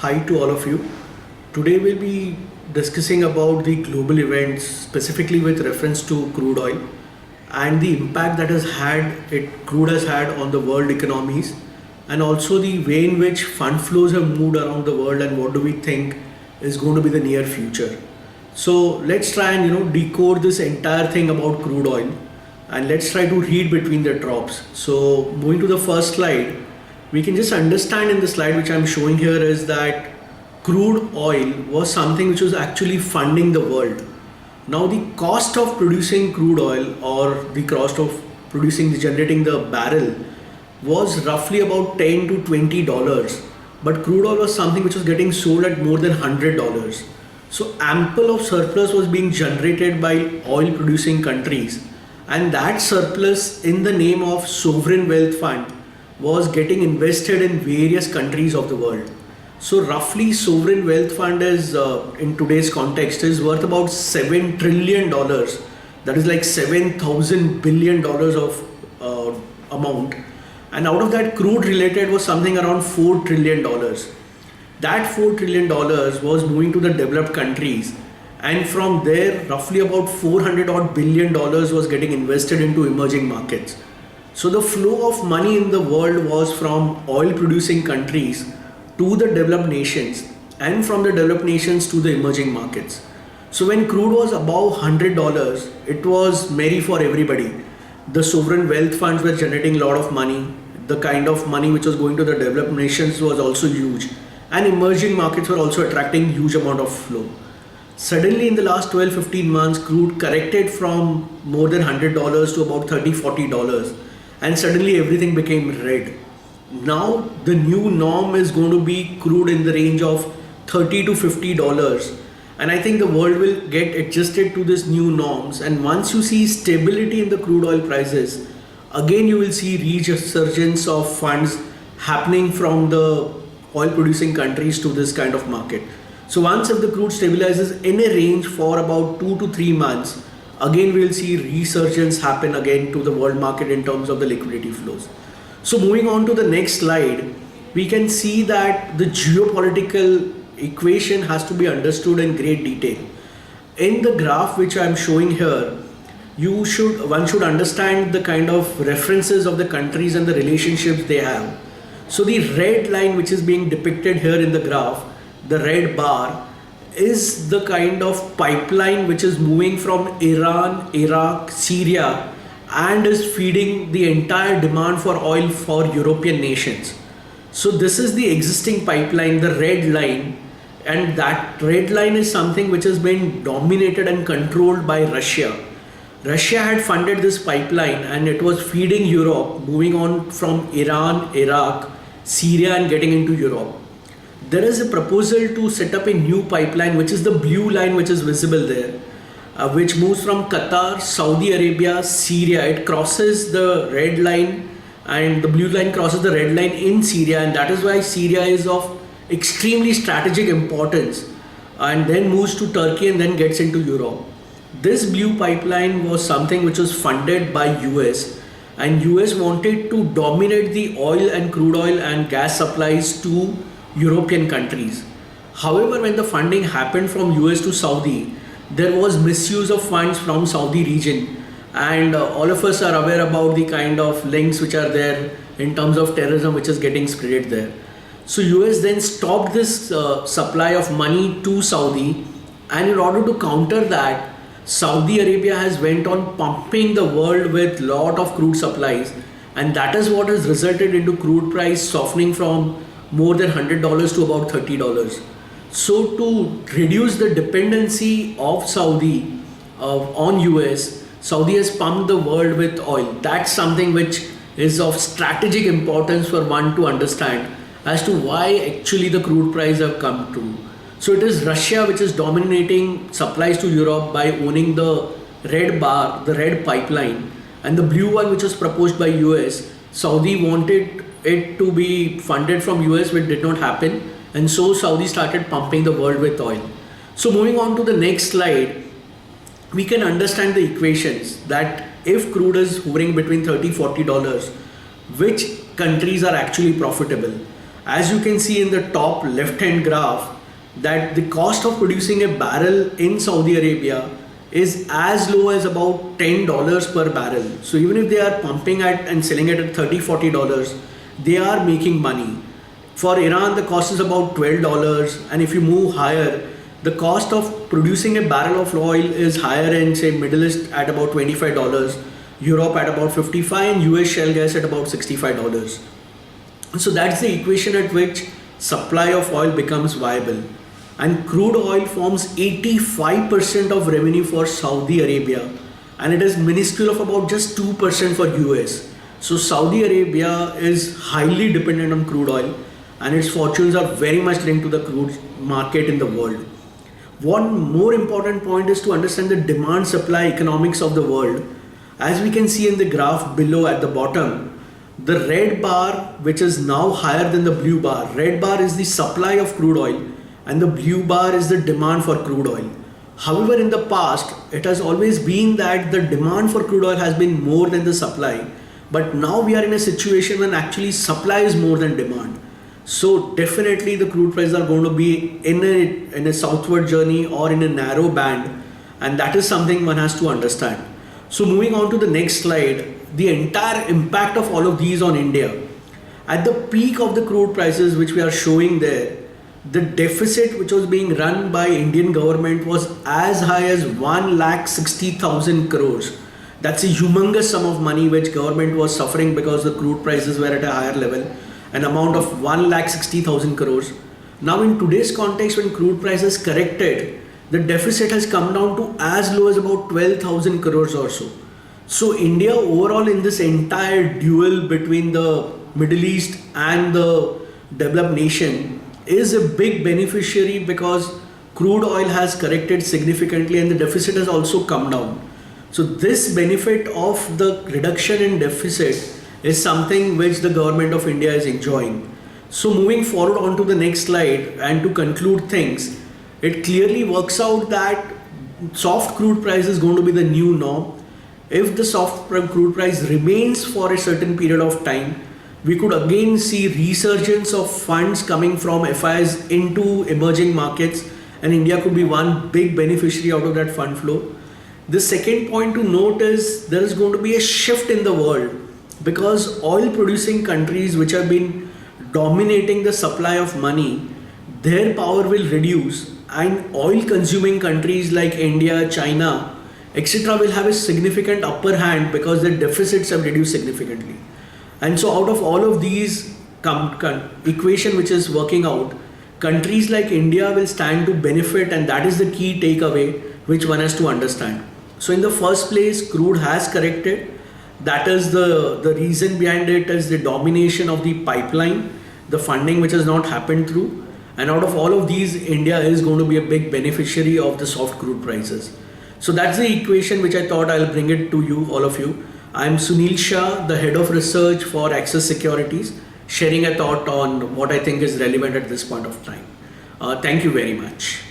Hi to all of you. Today we'll be discussing about the global events, specifically with reference to crude oil and the impact that crude has had on the world economies, and also the way in which fund flows have moved around the world and what do we think is going to be the near future. So let's try and decode this entire thing about crude oil, and let's try to read between the drops. So moving to the first slide, we can just understand in the slide which I'm showing here is that crude oil was something which was actually funding the world. Now the cost of producing crude oil, or the cost of generating the barrel, was roughly about 10 to $20, but crude oil was something which was getting sold at more than $100. So ample of surplus was being generated by oil producing countries, and that surplus, in the name of sovereign wealth fund, was getting invested in various countries of the world. So roughly sovereign wealth fund is in today's context is worth about $7 trillion. That is like $7,000 billion of amount, and out of that, crude related was something around $4 trillion. That $4 trillion was moving to the developed countries, and from there roughly about $400 odd billion was getting invested into emerging markets. So the flow of money in the world was from oil producing countries to the developed nations, and from the developed nations to the emerging markets. So when crude was above $100, it was merry for everybody. The sovereign wealth funds were generating a lot of money. The kind of money which was going to the developed nations was also huge, and emerging markets were also attracting huge amount of flow. Suddenly in the last 12-15 months, crude corrected from more than $100 to about $30-40, and suddenly everything became red. Now the new norm is going to be crude in the range of $30 to $50, and I think the world will get adjusted to this new norms. And once you see stability in the crude oil prices, again you will see resurgence of funds happening from the oil producing countries to this kind of market. So once if the crude stabilizes in a range for about 2 to 3 months, again we will see resurgence happen again to the world market in terms of the liquidity flows. So moving on to the next slide, we can see that the geopolitical equation has to be understood in great detail. In the graph which I am showing here, one should understand the kind of references of the countries and the relationships they have. So the red line which is being depicted here in the graph, the red bar, is the kind of pipeline which is moving from Iran, Iraq, Syria, and is feeding the entire demand for oil for European nations. So this is the existing pipeline, the red line, and that red line is something which has been dominated and controlled by Russia. Russia had funded this pipeline, and it was feeding Europe, moving on from Iran, Iraq, Syria, and getting into Europe. There is a proposal to set up a new pipeline, which is the blue line which is visible there, which moves from Qatar, Saudi Arabia, Syria. It crosses the red line, and the blue line crosses the red line in Syria, and that is why Syria is of extremely strategic importance, and then moves to Turkey and then gets into Europe. This blue pipeline was something which was funded by US, and US wanted to dominate the oil and crude oil and gas supplies to European countries. However, when the funding happened from US to Saudi, there was misuse of funds from Saudi region, and all of us are aware about the kind of links which are there in terms of terrorism which is getting spread there. So US then stopped this supply of money to Saudi, and in order to counter that, Saudi Arabia has went on pumping the world with lot of crude supplies, and that is what has resulted into crude price softening from more than $100 to about $30. So to reduce the dependency of Saudi on US, Saudi has pumped the world with oil. That's something which is of strategic importance for one to understand as to why actually the crude price have come to. So it is Russia which is dominating supplies to Europe by owning the red bar, the red pipeline, and the blue one which was proposed by US. Saudi wanted it to be funded from US, which did not happen, and so Saudi started pumping the world with oil. So moving on to the next slide, we can understand the equations that if crude is hovering between $30-40, which countries are actually profitable. As you can see in the top left hand graph, that the cost of producing a barrel in Saudi Arabia is as low as about $10 per barrel. So even if they are pumping at and selling it at $30-40, they are making money. For Iran, the cost is about $12, and if you move higher, the cost of producing a barrel of oil is higher in, say, Middle East at about $25, Europe at about 55, and US shale gas at about $65. So that's the equation at which supply of oil becomes viable. And crude oil forms 85% of revenue for Saudi Arabia, and it is minuscule of about just 2% for US. So Saudi Arabia is highly dependent on crude oil, and its fortunes are very much linked to the crude market in the world. One more important point is to understand the demand supply economics of the world. As we can see in the graph below at the bottom, the red bar, which is now higher than the blue bar, red bar is the supply of crude oil and the blue bar is the demand for crude oil. However, in the past, it has always been that the demand for crude oil has been more than the supply. But now we are in a situation when actually supply is more than demand. So definitely the crude prices are going to be in a southward journey or in a narrow band, and that is something one has to understand. So moving on to the next slide, the entire impact of all of these on India. At the peak of the crude prices which we are showing there, the deficit which was being run by Indian government was as high as 1,60,000 crores. That's a humongous sum of money which government was suffering because the crude prices were at a higher level, an amount of 1,60,000 crores. Now in today's context, when crude prices corrected, the deficit has come down to as low as about 12,000 crores or so. So India overall in this entire duel between the Middle East and the developed nation is a big beneficiary because crude oil has corrected significantly and the deficit has also come down. So this benefit of the reduction in deficit is something which the government of India is enjoying. So moving forward on to the next slide and to conclude things, it clearly works out that soft crude price is going to be the new norm. If the soft crude price remains for a certain period of time, we could again see resurgence of funds coming from FIs into emerging markets, and India could be one big beneficiary out of that fund flow. The second point to note is there is going to be a shift in the world because oil producing countries which have been dominating the supply of money, their power will reduce, and oil consuming countries like India, China, etc. will have a significant upper hand because their deficits have reduced significantly. And so out of all of these equation which is working out, countries like India will stand to benefit, and that is the key takeaway which one has to understand. So in the first place, crude has corrected. That is the reason behind it is the domination of the pipeline, the funding which has not happened through. And out of all of these, India is going to be a big beneficiary of the soft crude prices. So that's the equation which I thought I'll bring it to you, all of you. I'm Sunil Shah, the head of research for Axis Securities, sharing a thought on what I think is relevant at this point of time. Thank you very much.